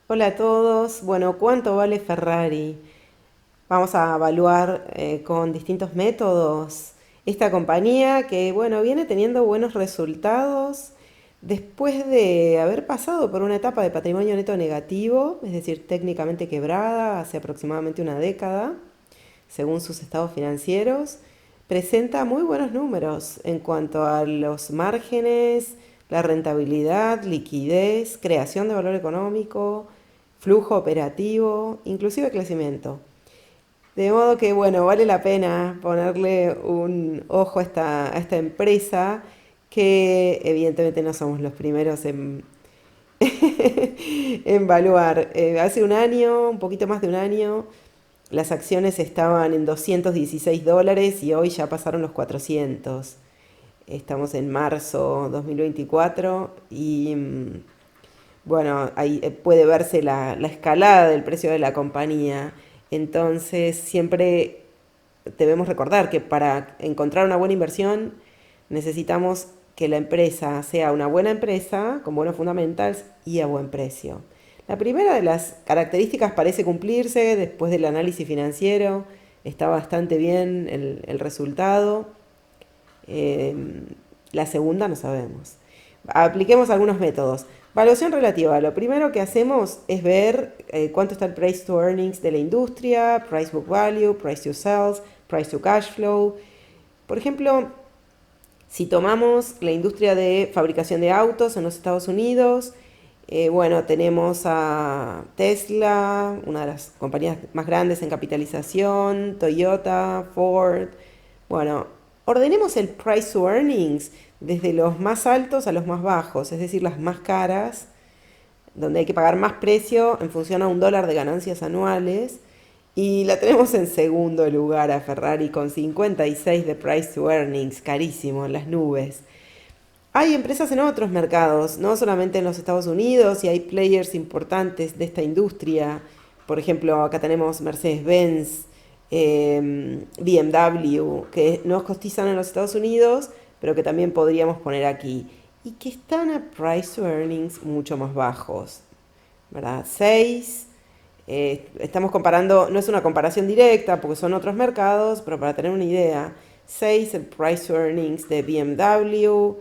Hola a todos. Bueno, ¿cuánto vale Ferrari? Vamos a evaluar con distintos métodos esta compañía que, bueno, viene teniendo buenos resultados después de haber pasado por una etapa de patrimonio neto negativo, es decir, técnicamente quebrada hace aproximadamente una década, según sus estados financieros. Presenta muy buenos números en cuanto a los márgenes, la rentabilidad, liquidez, creación de valor económico, flujo operativo, inclusive crecimiento. De modo que, bueno, vale la pena ponerle un ojo a esta empresa que evidentemente no somos los primeros en evaluar. Hace un año, un poquito más de un año, las acciones estaban en $216 y hoy ya pasaron los 400. Estamos en marzo 2024 y bueno, ahí puede verse la escalada del precio de la compañía. Entonces, siempre debemos recordar que para encontrar una buena inversión necesitamos que la empresa sea una buena empresa con buenos fundamentals y a buen precio. La primera de las características parece cumplirse después del análisis financiero. Está bastante bien el resultado. Eh, la segunda no sabemos. Apliquemos algunos métodos. Valuación relativa. Lo primero que hacemos es ver cuánto está el price to earnings de la industria, price book value, price to sales, price to cash flow. Por ejemplo, si tomamos la industria de fabricación de autos en los Estados Unidos, bueno, tenemos a Tesla, una de las compañías más grandes en capitalización, Toyota, Ford. Bueno, ordenemos el price to earnings desde los más altos a los más bajos, es decir, las más caras, donde hay que pagar más precio en función a $1 de ganancias anuales. Y la tenemos en segundo lugar a Ferrari con 56 de price to earnings, carísimo, en las nubes. Hay empresas en otros mercados, no solamente en los Estados Unidos, y hay players importantes de esta industria. Por ejemplo, acá tenemos Mercedes-Benz, BMW, que no cotizan en los Estados Unidos, pero que también podríamos poner aquí. Y que están a price to earnings mucho más bajos, ¿verdad? 6. Estamos comparando, no es una comparación directa porque son otros mercados, pero para tener una idea, 6 el price to earnings de BMW,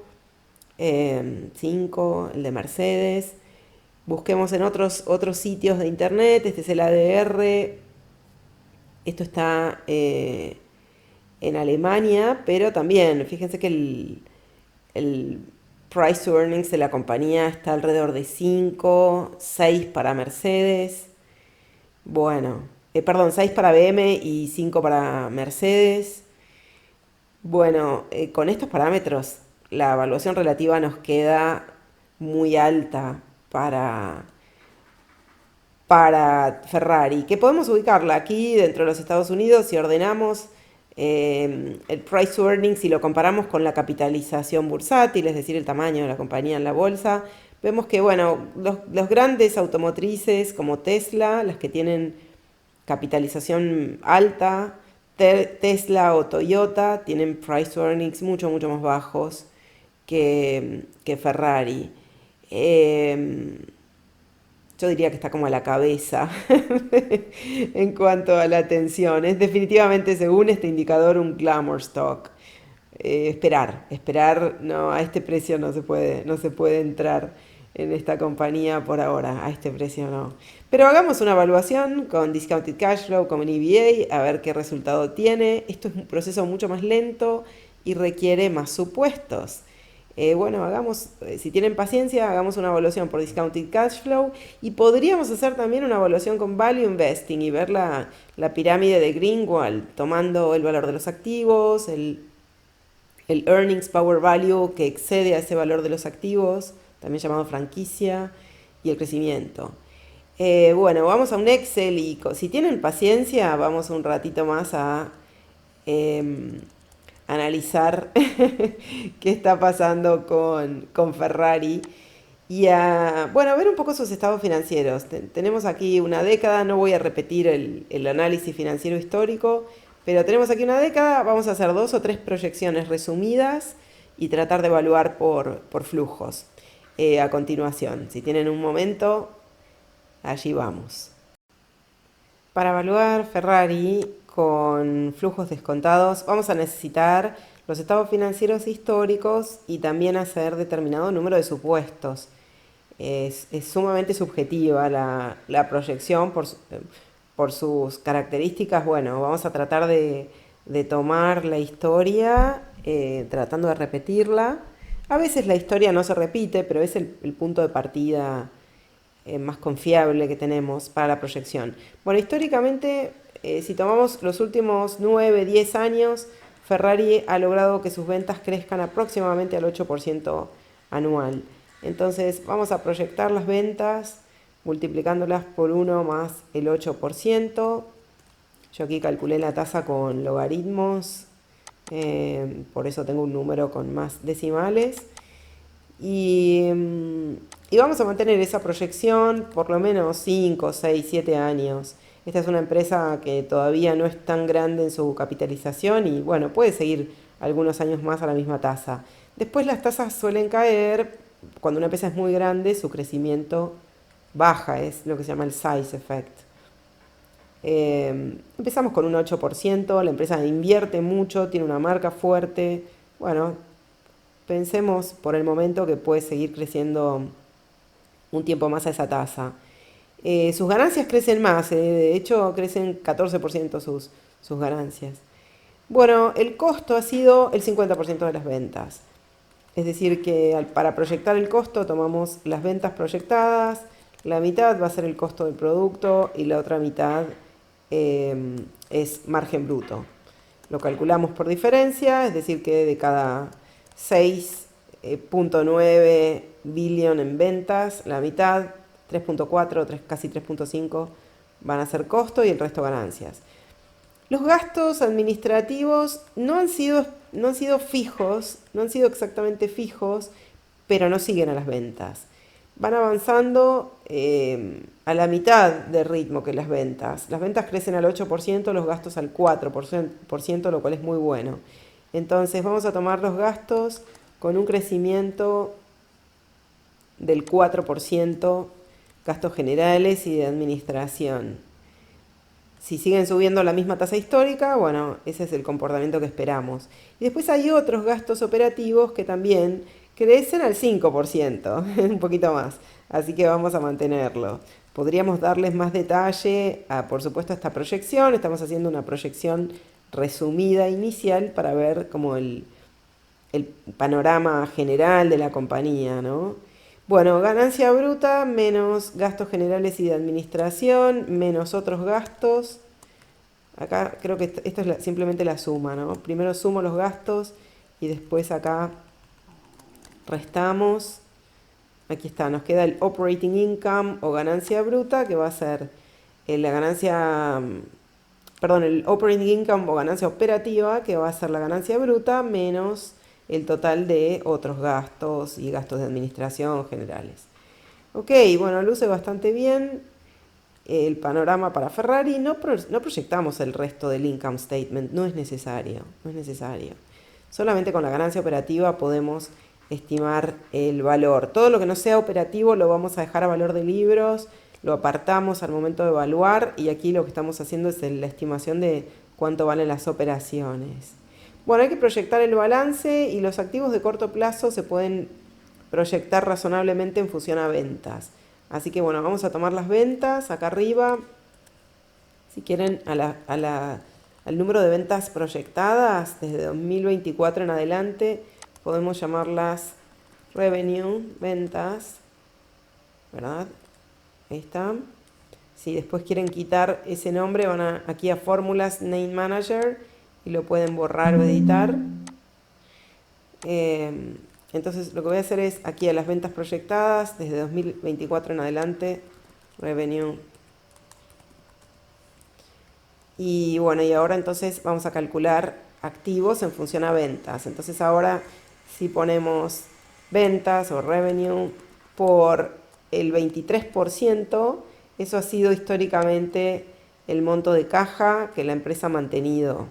5 el de Mercedes. Busquemos en otros sitios de internet, este es el ADR, esto está en Alemania, pero también, fíjense que el price to earnings de la compañía está alrededor de 5, 6 para Mercedes. Bueno, perdón, 6 para BM y 5 para Mercedes. Bueno, con estos parámetros, la evaluación relativa nos queda muy alta para Ferrari, que podemos ubicarla aquí dentro de los Estados Unidos si ordenamos el price to earnings, si lo comparamos con la capitalización bursátil, es decir, el tamaño de la compañía en la bolsa. Vemos que, bueno, los grandes automotrices como Tesla, las que tienen capitalización alta, Tesla o Toyota tienen price to earnings mucho, mucho más bajos que Ferrari. Eh, yo diría que está como a la cabeza en cuanto a la atención. Es definitivamente, según este indicador, un glamour stock. Esperar, no, a este precio no se puede entrar en esta compañía por ahora, a este precio no. Pero hagamos una evaluación con Discounted Cash Flow, como en EVA, a ver qué resultado tiene. Esto es un proceso mucho más lento y requiere más supuestos. Bueno, si tienen paciencia, hagamos una evaluación por Discounted Cash Flow y podríamos hacer también una evaluación con Value Investing y ver la pirámide de Greenwald, tomando el valor de los activos, el Earnings Power Value que excede a ese valor de los activos, también llamado franquicia, y el crecimiento. Bueno, vamos a un Excel y si tienen paciencia, vamos un ratito más a em, analizar qué está pasando con Ferrari y bueno, a ver un poco sus estados financieros. Tenemos aquí una década, no voy a repetir el análisis financiero histórico, pero tenemos aquí una década, vamos a hacer 2 o 3 proyecciones resumidas y tratar de evaluar por flujos a continuación. Si tienen un momento, allí vamos. Para evaluar Ferrari con flujos descontados vamos a necesitar los estados financieros históricos y también hacer determinado número de supuestos. Es sumamente subjetiva la proyección por sus características. Bueno, vamos a tratar de tomar la historia tratando de repetirla. A veces la historia no se repite, pero es el punto de partida más confiable que tenemos para la proyección. Bueno, históricamente, si tomamos los últimos 9, 10 años, Ferrari ha logrado que sus ventas crezcan aproximadamente al 8% anual. Entonces vamos a proyectar las ventas multiplicándolas por 1 más el 8%. Yo aquí calculé la tasa con logaritmos, por eso tengo un número con más decimales. Y vamos a mantener esa proyección por lo menos 5, 6, 7 años. Esta es una empresa que todavía no es tan grande en su capitalización y bueno, puede seguir algunos años más a la misma tasa. Después las tasas suelen caer, cuando una empresa es muy grande, su crecimiento baja, es lo que se llama el size effect. Empezamos con un 8%, la empresa invierte mucho, tiene una marca fuerte. Bueno, pensemos por el momento que puede seguir creciendo un tiempo más a esa tasa. Sus ganancias crecen más, de hecho crecen 14% sus ganancias. Bueno, el costo ha sido el 50% de las ventas. Es decir, que para proyectar el costo tomamos las ventas proyectadas, la mitad va a ser el costo del producto y la otra mitad es margen bruto. Lo calculamos por diferencia, es decir, que de cada 6.9 billion en ventas, la mitad, 3.4, casi 3.5 van a ser costo y el resto ganancias. Los gastos administrativos no han sido fijos, no han sido exactamente fijos, pero no siguen a las ventas. Van avanzando a la mitad de ritmo que las ventas. Las ventas crecen al 8%, los gastos al 4%, lo cual es muy bueno. Entonces vamos a tomar los gastos con un crecimiento del 4%, gastos generales y de administración. Si siguen subiendo la misma tasa histórica, bueno, ese es el comportamiento que esperamos. Y después hay otros gastos operativos que también crecen al 5%, un poquito más. Así que vamos a mantenerlo. Podríamos darles más detalle por supuesto, a esta proyección. Estamos haciendo una proyección resumida inicial para ver como el panorama general de la compañía, ¿no? Bueno, ganancia bruta menos gastos generales y de administración, menos otros gastos. Acá creo que esto es simplemente la suma, ¿no? Primero sumo los gastos y después acá restamos. Aquí está, nos queda el operating income o ganancia bruta, que va a ser la ganancia, perdón, el operating income o ganancia operativa, que va a ser la ganancia bruta menos el total de otros gastos y gastos de administración generales. Ok, bueno, luce bastante bien el panorama para Ferrari. No proyectamos el resto del income statement, no es necesario. Solamente con la ganancia operativa podemos estimar el valor. Todo lo que no sea operativo lo vamos a dejar a valor de libros, lo apartamos al momento de evaluar y aquí lo que estamos haciendo es la estimación de cuánto valen las operaciones. Bueno, hay que proyectar el balance y los activos de corto plazo se pueden proyectar razonablemente en función a ventas. Así que bueno, vamos a tomar las ventas acá arriba. Si quieren, al número de ventas proyectadas desde 2024 en adelante, podemos llamarlas revenue, ventas, ¿verdad? Ahí está. Si después quieren quitar ese nombre, van aquí a fórmulas, name manager, y lo pueden borrar o editar. Entonces lo que voy a hacer es aquí a las ventas proyectadas desde 2024 en adelante, revenue. Y bueno, y ahora entonces vamos a calcular activos en función a ventas. Entonces ahora si ponemos ventas o revenue por el 23%, eso ha sido históricamente el monto de caja que la empresa ha mantenido.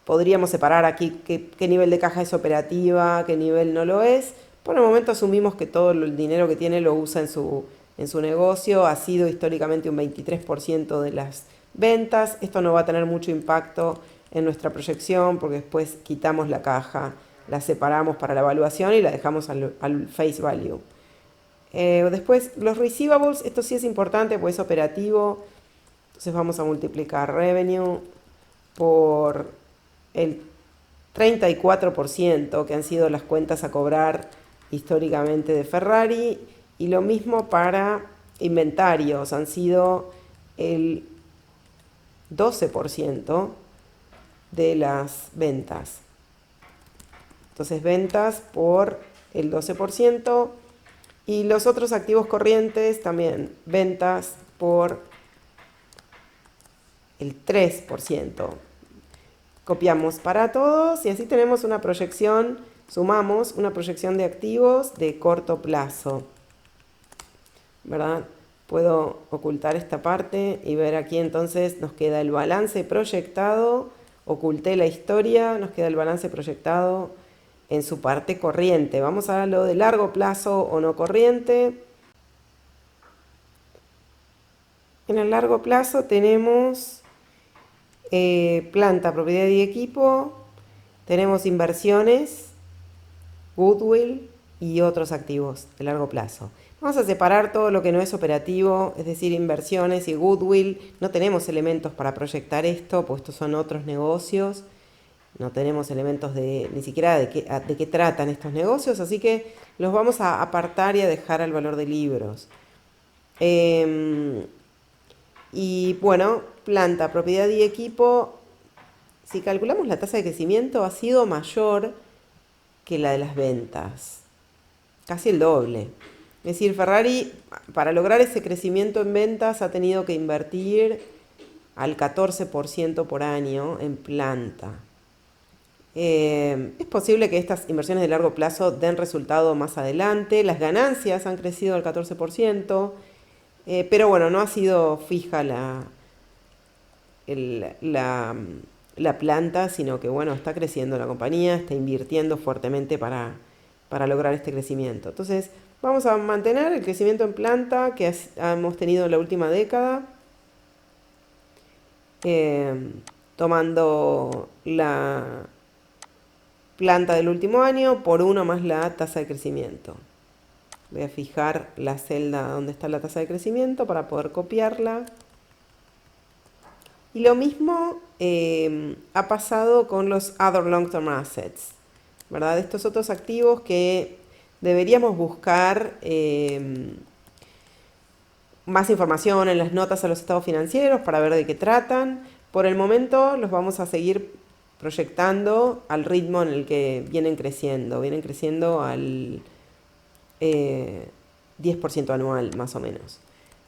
Podríamos separar aquí qué nivel de caja es operativa, qué nivel no lo es. Por el momento asumimos que todo el dinero que tiene lo usa en su negocio, ha sido históricamente un 23% de las ventas. Esto no va a tener mucho impacto en nuestra proyección porque después quitamos la caja, la separamos para la evaluación y la dejamos al face value. Después, los receivables, esto sí es importante porque es operativo. Entonces vamos a multiplicar revenue por el 34% que han sido las cuentas a cobrar históricamente de Ferrari. Y lo mismo para inventarios, han sido el 12% de las ventas. Entonces ventas por el 12%. Y los otros activos corrientes también, ventas por el 3%. Copiamos para todos y así tenemos una proyección, sumamos una proyección de activos de corto plazo. ¿Verdad? Puedo ocultar esta parte y ver aquí entonces nos queda el balance proyectado. Oculté la historia, nos queda el balance proyectado en su parte corriente. Vamos a lo de largo plazo o no corriente. En el largo plazo tenemos planta, propiedad y equipo, tenemos inversiones, goodwill y otros activos de largo plazo. Vamos a separar todo lo que no es operativo, es decir, inversiones y goodwill. No tenemos elementos para proyectar esto, pues estos son otros negocios. No tenemos elementos ni siquiera de qué tratan estos negocios, así que los vamos a apartar y a dejar al valor de libros. Y bueno, planta, propiedad y equipo, si calculamos la tasa de crecimiento, ha sido mayor que la de las ventas, casi el doble. Es decir, Ferrari, para lograr ese crecimiento en ventas, ha tenido que invertir al 14% por año en planta. Es posible que estas inversiones de largo plazo den resultado más adelante. Las ganancias han crecido al 14%, pero bueno, no ha sido fija la planta, sino que bueno, está creciendo la compañía, está invirtiendo fuertemente para lograr este crecimiento. Entonces, vamos a mantener el crecimiento en planta que hemos tenido en la última década, tomando la planta del último año por 1 más la tasa de crecimiento. Voy a fijar la celda donde está la tasa de crecimiento para poder copiarla. Y lo mismo ha pasado con los other long-term assets, ¿verdad? Estos otros activos que deberíamos buscar más información en las notas a los estados financieros para ver de qué tratan. Por el momento los vamos a seguir proyectando al ritmo en el que vienen creciendo al 10% anual más o menos.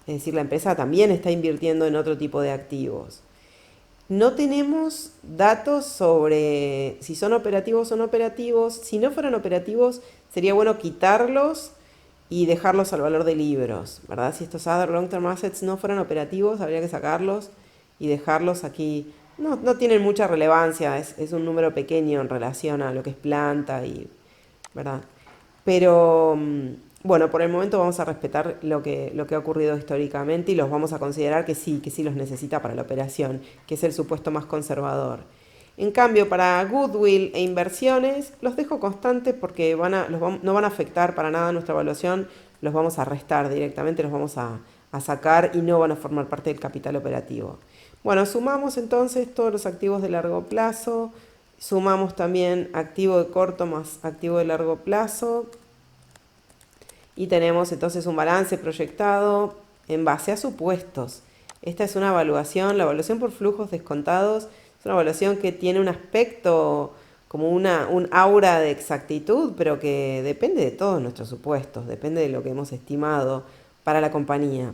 Es decir, la empresa también está invirtiendo en otro tipo de activos. No tenemos datos sobre si son operativos o no operativos. Si no fueran operativos, sería bueno quitarlos y dejarlos al valor de libros, ¿verdad? Si estos other long-term assets no fueran operativos, habría que sacarlos y dejarlos aquí. No tienen mucha relevancia, es un número pequeño en relación a lo que es planta, ¿verdad? Pero bueno, por el momento vamos a respetar lo que ha ocurrido históricamente y los vamos a considerar que sí los necesita para la operación, que es el supuesto más conservador. En cambio, para goodwill e inversiones, los dejo constantes porque no van a afectar para nada nuestra evaluación, los vamos a restar directamente, los vamos a sacar y no van a formar parte del capital operativo. Bueno, sumamos entonces todos los activos de largo plazo, sumamos también activo de corto más activo de largo plazo y tenemos entonces un balance proyectado en base a supuestos. Esta es una evaluación, la evaluación por flujos descontados, es una evaluación que tiene un aspecto como un aura de exactitud, pero que depende de todos nuestros supuestos, depende de lo que hemos estimado para la compañía.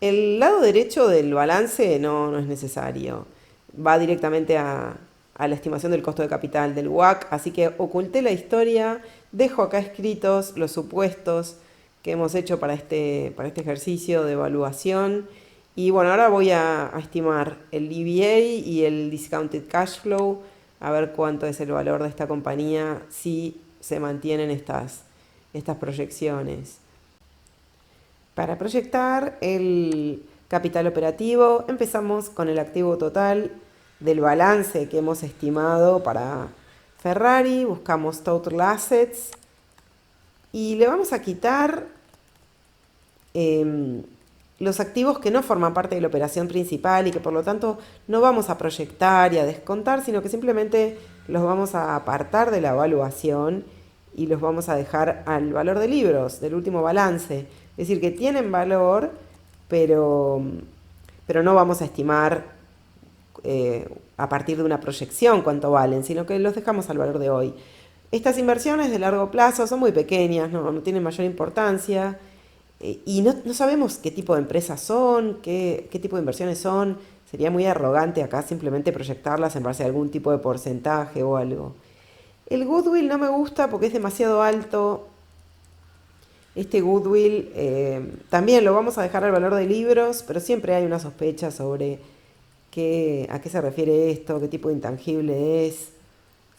El lado derecho del balance no es necesario, va directamente a la estimación del costo de capital del WACC, así que oculté la historia, dejo acá escritos los supuestos que hemos hecho para este ejercicio de evaluación. Y bueno, ahora voy a estimar el EVA y el Discounted Cash Flow, a ver cuánto es el valor de esta compañía si se mantienen estas proyecciones. Para proyectar el capital operativo, empezamos con el activo total del balance que hemos estimado para Ferrari, buscamos Total Assets y le vamos a quitar los activos que no forman parte de la operación principal y que por lo tanto no vamos a proyectar y a descontar, sino que simplemente los vamos a apartar de la evaluación y los vamos a dejar al valor de libros, del último balance. Es decir, que tienen valor, pero, pero no vamos a estimar a partir de una proyección cuánto valen, sino que los dejamos al valor de hoy. Estas inversiones de largo plazo son muy pequeñas, no tienen mayor importancia y no sabemos qué tipo de empresas son, qué tipo de inversiones son. Sería muy arrogante acá simplemente proyectarlas en base a algún tipo de porcentaje o algo. El goodwill no me gusta porque es demasiado alto. Este goodwill también lo vamos a dejar al valor de libros, pero siempre hay una sospecha sobre a qué se refiere esto, qué tipo de intangible es,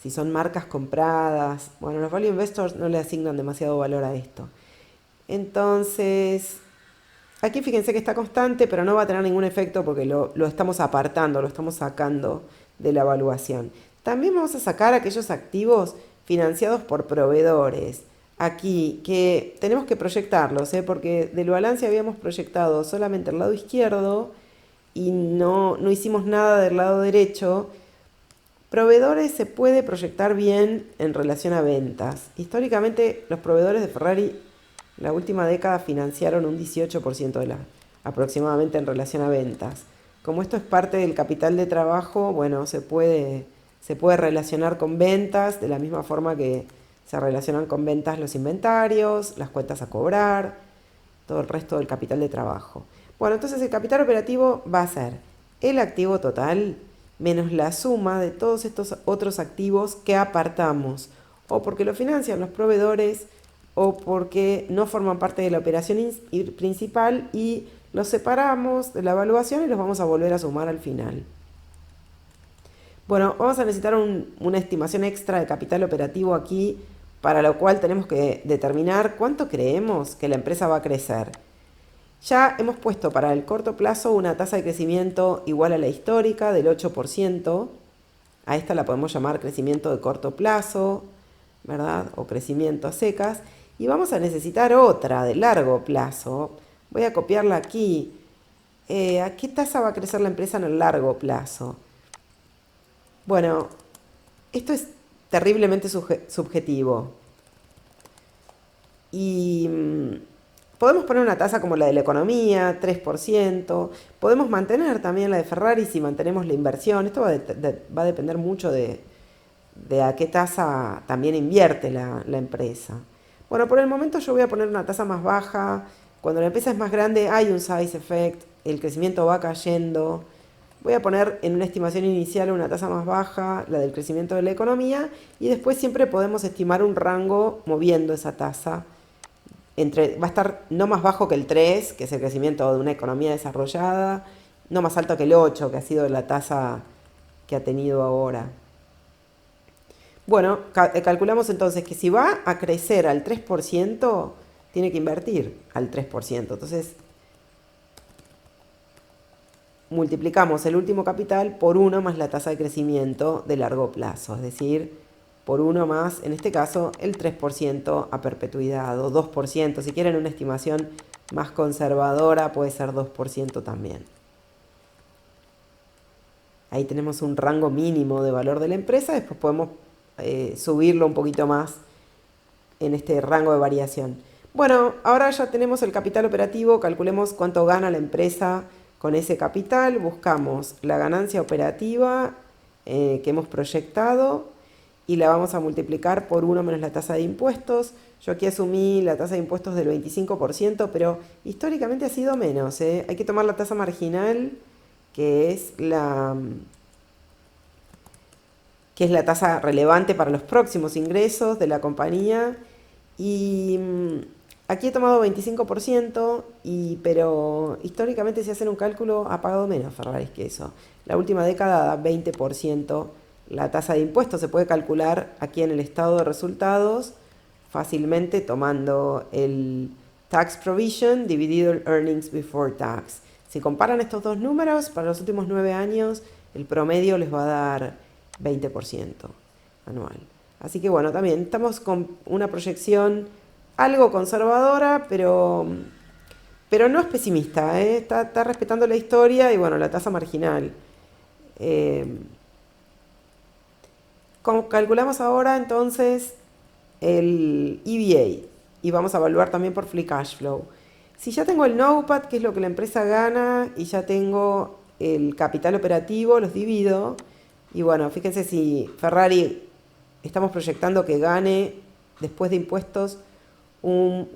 si son marcas compradas. Bueno, los value investors no le asignan demasiado valor a esto. Entonces, aquí fíjense que está constante, pero no va a tener ningún efecto porque lo estamos apartando, lo estamos sacando de la evaluación. También vamos a sacar aquellos activos financiados por proveedores. Aquí, que tenemos que proyectarlos, porque del balance habíamos proyectado solamente el lado izquierdo y no hicimos nada del lado derecho. Proveedores se puede proyectar bien en relación a ventas. Históricamente los proveedores de Ferrari la última década financiaron un 18% aproximadamente en relación a ventas. Como esto es parte del capital de trabajo, bueno, se puede relacionar con ventas de la misma forma que se relacionan con ventas los inventarios, las cuentas a cobrar, todo el resto del capital de trabajo. Bueno, entonces el capital operativo va a ser el activo total menos la suma de todos estos otros activos que apartamos, o porque lo financian los proveedores, o porque no forman parte de la operación principal y los separamos de la evaluación y los vamos a volver a sumar al final. Bueno, vamos a necesitar una estimación extra de capital operativo aquí, para lo cual tenemos que determinar cuánto creemos que la empresa va a crecer. Ya hemos puesto para el corto plazo una tasa de crecimiento igual a la histórica del 8%. A esta la podemos llamar crecimiento de corto plazo, ¿verdad? O crecimiento a secas. Y vamos a necesitar otra de largo plazo. Voy a copiarla aquí. ¿A qué tasa va a crecer la empresa en el largo plazo? Bueno, esto es terriblemente subjetivo. Y podemos poner una tasa como la de la economía, 3%. Podemos mantener también la de Ferrari si mantenemos la inversión. Esto va a depender mucho de a qué tasa también invierte la empresa. Bueno, por el momento yo voy a poner una tasa más baja. Cuando la empresa es más grande hay un size effect, el crecimiento va cayendo. Voy a poner en una estimación inicial una tasa más baja, la del crecimiento de la economía, y después siempre podemos estimar un rango moviendo esa tasa. Va a estar no más bajo que el 3, que es el crecimiento de una economía desarrollada, no más alto que el 8, que ha sido la tasa que ha tenido ahora. Bueno, calculamos entonces que si va a crecer al 3%, tiene que invertir al 3%. Entonces, multiplicamos el último capital por 1 más la tasa de crecimiento de largo plazo. Es decir, por 1 más, en este caso, el 3% a perpetuidad o 2%. Si quieren una estimación más conservadora, puede ser 2% también. Ahí tenemos un rango mínimo de valor de la empresa. Después podemos subirlo un poquito más en este rango de variación. Bueno, ahora ya tenemos el capital operativo, calculemos cuánto gana la empresa con ese capital, buscamos la ganancia operativa que hemos proyectado y la vamos a multiplicar por 1 menos la tasa de impuestos. Yo aquí asumí la tasa de impuestos del 25%, pero históricamente ha sido menos. Hay que tomar la tasa marginal, que es la tasa relevante para los próximos ingresos de la compañía. Y aquí he tomado 25%, pero históricamente si hacen un cálculo ha pagado menos Ferraris que eso. La última década da 20%. La tasa de impuestos se puede calcular aquí en el estado de resultados fácilmente tomando el tax provision dividido el earnings before tax. Si comparan estos dos números, para los últimos 9 años, el promedio les va a dar 20% anual. Así que bueno, también estamos con una proyección algo conservadora, pero no es pesimista, ¿eh? Está respetando la historia y bueno, la tasa marginal. Eh, Calculamos ahora entonces el EVA y vamos a evaluar también por free cash flow. Si ya tengo el NOPAT, que es lo que la empresa gana, y ya tengo el capital operativo, los divido. Y bueno, fíjense si Ferrari estamos proyectando que gane después de impuestos un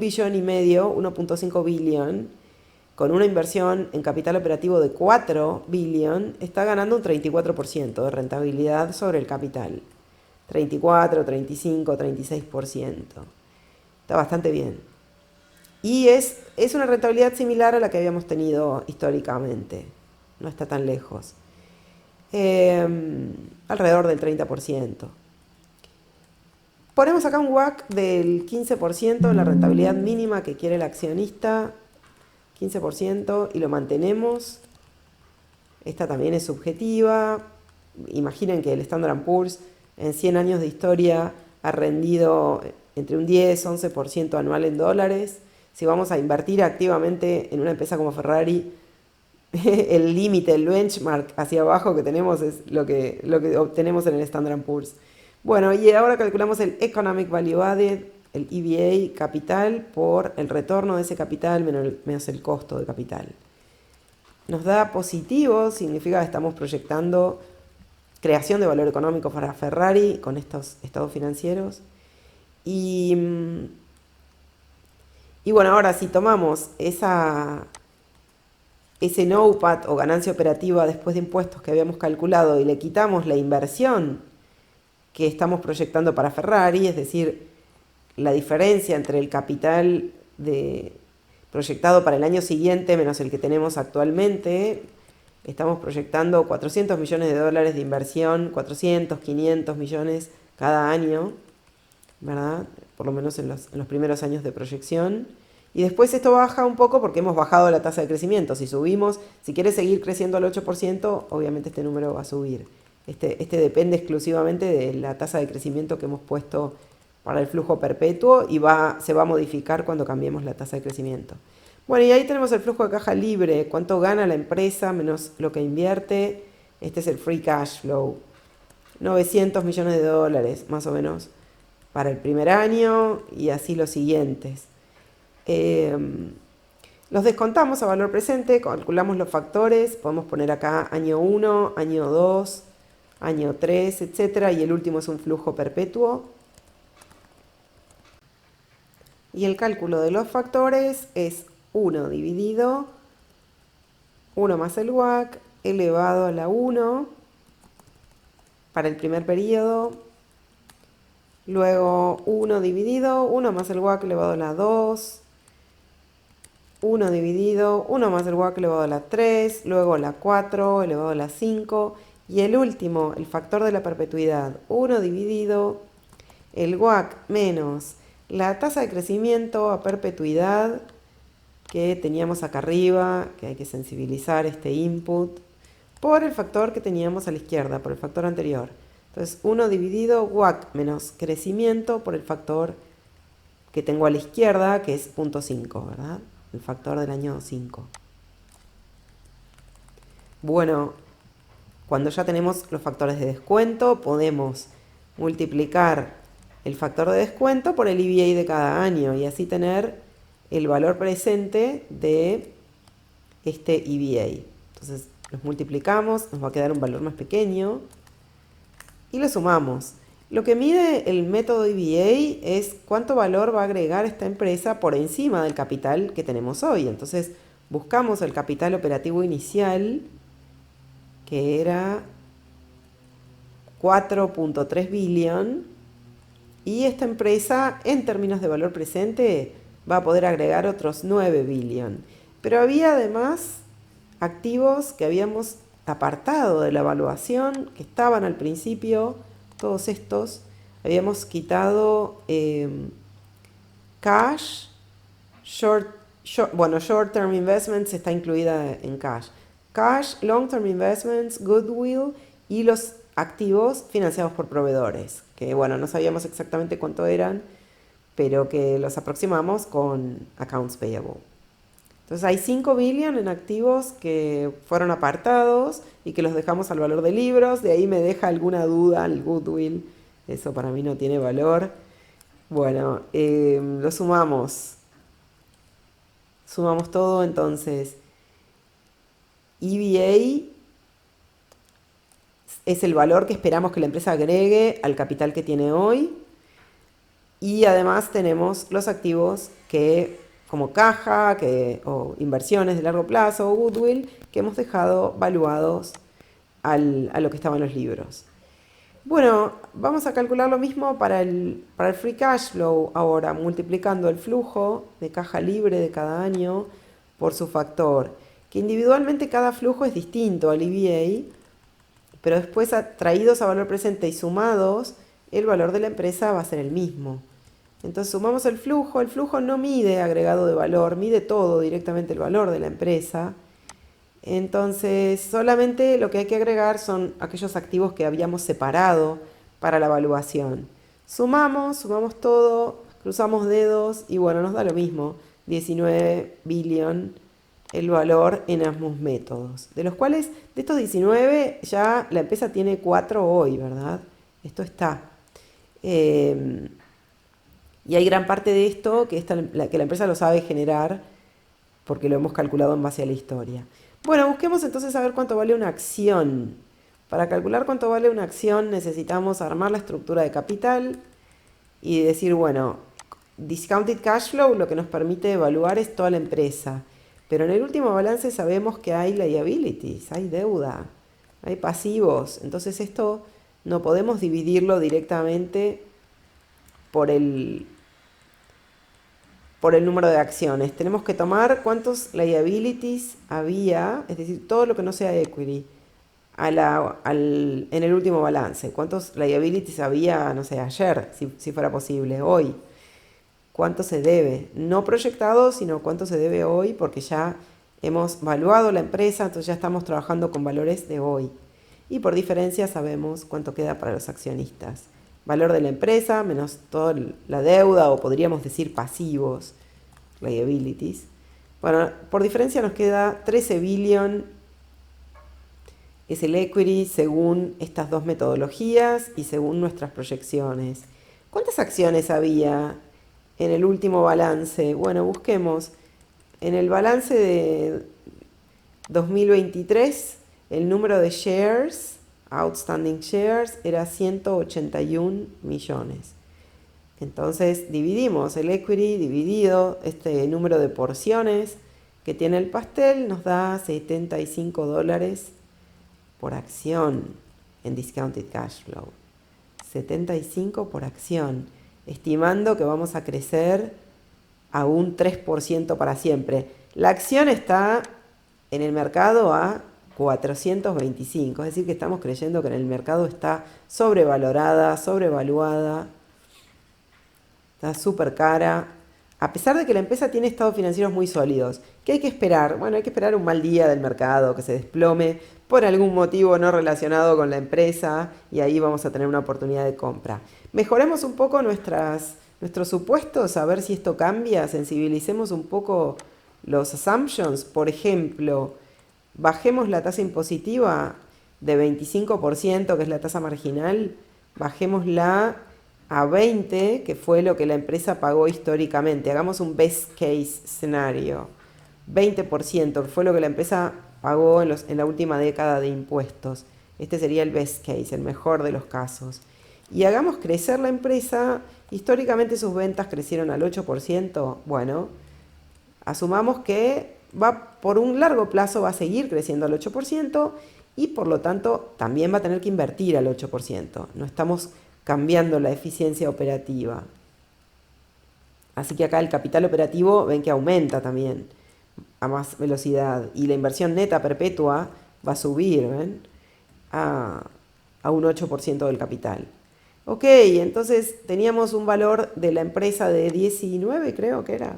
billón y medio, 1.5 billón, con una inversión en capital operativo de 4 billón, está ganando un 34% de rentabilidad sobre el capital. 34, 35, 36%. Está bastante bien. Y es una rentabilidad similar a la que habíamos tenido históricamente. No está tan lejos. Alrededor del 30%. Ponemos acá un WACC del 15% en la rentabilidad mínima que quiere el accionista. 15% y lo mantenemos. Esta también es subjetiva. Imaginen que el Standard & Poor's en 100 años de historia ha rendido entre un 10-11% anual en dólares. Si vamos a invertir activamente en una empresa como Ferrari, el límite, el benchmark hacia abajo que tenemos es lo que obtenemos en el Standard & Poor's. Bueno, y ahora calculamos el Economic Value Added, el EVA capital, por el retorno de ese capital menos el costo de capital. Nos da positivo, significa que estamos proyectando creación de valor económico para Ferrari con estos estados financieros. Y bueno, ahora si tomamos ese NOPAT o ganancia operativa después de impuestos que habíamos calculado y le quitamos la inversión que estamos proyectando para Ferrari, es decir, la diferencia entre el capital proyectado para el año siguiente menos el que tenemos actualmente, estamos proyectando 400 millones de dólares de inversión, 400, 500 millones cada año, ¿verdad? Por lo menos en los primeros años de proyección. Y después esto baja un poco porque hemos bajado la tasa de crecimiento. Si quiere seguir creciendo al 8%, obviamente este número va a subir. Este depende exclusivamente de la tasa de crecimiento que hemos puesto para el flujo perpetuo y se va a modificar cuando cambiemos la tasa de crecimiento. Bueno, y ahí tenemos el flujo de caja libre, cuánto gana la empresa menos lo que invierte. Este es el free cash flow. 900 millones de dólares, más o menos, para el primer año y así los siguientes. Los descontamos a valor presente, calculamos los factores, podemos poner acá año 1, año 2, año 3, etc. Y el último es un flujo perpetuo. Y el cálculo de los factores es 1 dividido 1 más el WACC elevado a la 1 para el primer periodo. Luego 1 dividido 1 más el WACC elevado a la 2. 1 dividido 1 más el WACC elevado a la 3. Luego la 4 elevado a la 5. Y el último, el factor de la perpetuidad. 1 dividido el WACC menos la tasa de crecimiento a perpetuidad que teníamos acá arriba, que hay que sensibilizar este input, por el factor que teníamos a la izquierda, por el factor anterior. Entonces 1 dividido WACC menos crecimiento por el factor que tengo a la izquierda, que es 0.5, ¿verdad? El factor del año 5. Bueno, cuando ya tenemos los factores de descuento, podemos multiplicar el factor de descuento por el EVA de cada año y así tener el valor presente de este EVA. Entonces los multiplicamos, nos va a quedar un valor más pequeño y lo sumamos. Lo que mide el método EVA es cuánto valor va a agregar esta empresa por encima del capital que tenemos hoy. Entonces buscamos el capital operativo inicial, que era 4.3 billón, y esta empresa en términos de valor presente va a poder agregar otros 9 billón. Pero había además activos que habíamos apartado de la evaluación, que estaban al principio, todos estos. Habíamos quitado cash Bueno, short term investments está incluida en cash. Cash, long term investments, goodwill y los activos financiados por proveedores, que bueno, no sabíamos exactamente cuánto eran, pero que los aproximamos con accounts payable. Entonces hay 5 billion en activos que fueron apartados y que los dejamos al valor de libros. De ahí me deja alguna duda el goodwill. Eso para mí no tiene valor. Bueno, lo sumamos. Sumamos todo, entonces EVA es el valor que esperamos que la empresa agregue al capital que tiene hoy. Y además tenemos los activos que, como caja o inversiones de largo plazo o goodwill, que hemos dejado valuados a lo que estaban los libros. Bueno, vamos a calcular lo mismo para el free cash flow ahora, multiplicando el flujo de caja libre de cada año por su factor, que individualmente cada flujo es distinto al EVA, pero después traídos a valor presente y sumados, el valor de la empresa va a ser el mismo. Entonces sumamos el flujo no mide agregado de valor, mide todo directamente el valor de la empresa. Entonces solamente lo que hay que agregar son aquellos activos que habíamos separado para la evaluación. Sumamos todo, cruzamos dedos y bueno, nos da lo mismo, 19 billion el valor en ambos métodos. De los cuales, de estos 19, ya la empresa tiene 4 hoy, ¿verdad? Esto está. Y hay gran parte de esto que la empresa lo sabe generar porque lo hemos calculado en base a la historia. Bueno, busquemos entonces saber cuánto vale una acción. Para calcular cuánto vale una acción necesitamos armar la estructura de capital y decir, bueno, discounted cash flow lo que nos permite evaluar es toda la empresa. Pero en el último balance sabemos que hay liabilities, hay deuda, hay pasivos. Entonces esto no podemos dividirlo directamente por el número de acciones. Tenemos que tomar cuántos liabilities había, es decir, todo lo que no sea equity, en el último balance. Cuántos liabilities había, no sé, ayer, si fuera posible, hoy. Cuánto se debe, no proyectado, sino cuánto se debe hoy, porque ya hemos valuado la empresa, entonces ya estamos trabajando con valores de hoy. Y por diferencia sabemos cuánto queda para los accionistas. Valor de la empresa menos toda la deuda, o podríamos decir pasivos, liabilities. Bueno, por diferencia nos queda 13 billion, es el equity según estas dos metodologías y según nuestras proyecciones. ¿Cuántas acciones había en el último balance? Bueno, busquemos. En el balance de 2023, el número de shares, outstanding shares, era 181 millones. Entonces dividimos el equity dividido este número de porciones que tiene el pastel, nos da $75 por acción en discounted cash flow. 75 por acción, estimando que vamos a crecer a un 3% para siempre. La acción está en el mercado a 425, es decir, que estamos creyendo que en el mercado está sobrevalorada, sobrevaluada, está súper cara, a pesar de que la empresa tiene estados financieros muy sólidos. ¿Qué hay que esperar? Bueno, hay que esperar un mal día del mercado, que se desplome por algún motivo no relacionado con la empresa, y ahí vamos a tener una oportunidad de compra. Mejoremos un poco nuestros supuestos, a ver si esto cambia, sensibilicemos un poco los assumptions. Por ejemplo, bajemos la tasa impositiva de 25%, que es la tasa marginal, bajémosla a 20%, que fue lo que la empresa pagó históricamente. Hagamos un best case scenario. 20%, que fue lo que la empresa pagó en la última década de impuestos. Este sería el best case, el mejor de los casos. Y hagamos crecer la empresa. Históricamente sus ventas crecieron al 8%. Bueno, asumamos que por un largo plazo va a seguir creciendo al 8% y por lo tanto también va a tener que invertir al 8%. No estamos cambiando la eficiencia operativa. Así que acá el capital operativo ven que aumenta también a más velocidad y la inversión neta perpetua va a subir, ¿ven? A un 8% del capital. Ok, entonces teníamos un valor de la empresa de 19, creo que era.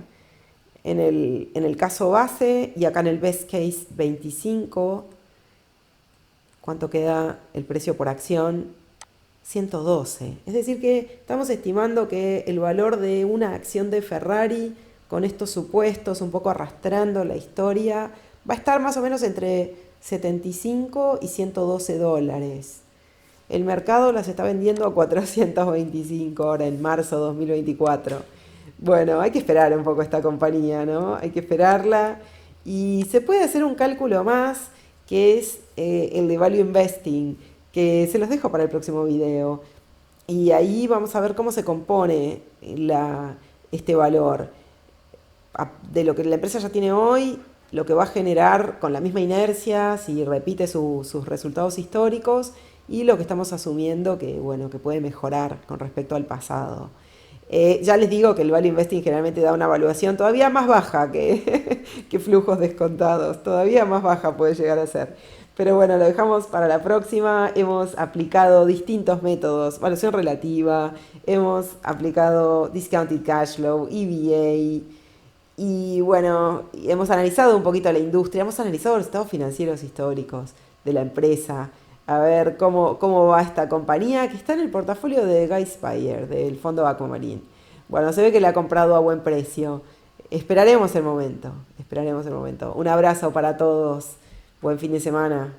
En el caso base y acá en el best case 25, ¿cuánto queda el precio por acción? 112. Es decir, que estamos estimando que el valor de una acción de Ferrari, con estos supuestos, un poco arrastrando la historia, va a estar más o menos entre 75 y 112 dólares. El mercado las está vendiendo a 425 ahora en marzo 2024. Bueno, hay que esperar un poco esta compañía, ¿no? Hay que esperarla. Y se puede hacer un cálculo más, que es el de Value Investing, que se los dejo para el próximo video. Y ahí vamos a ver cómo se compone este valor de lo que la empresa ya tiene hoy, lo que va a generar con la misma inercia, si repite sus resultados históricos, y lo que estamos asumiendo que, bueno, que puede mejorar con respecto al pasado. Ya les digo que el Value Investing generalmente da una evaluación todavía más baja que flujos descontados, todavía más baja puede llegar a ser. Pero bueno, lo dejamos para la próxima. Hemos aplicado distintos métodos, evaluación relativa, hemos aplicado Discounted Cash Flow, EVA, y bueno, hemos analizado un poquito la industria, hemos analizado los estados financieros históricos de la empresa, a ver cómo va esta compañía que está en el portafolio de Guy Spire, del fondo Aquamarine. Bueno, se ve que la ha comprado a buen precio. Esperaremos el momento, esperaremos el momento. Un abrazo para todos, buen fin de semana.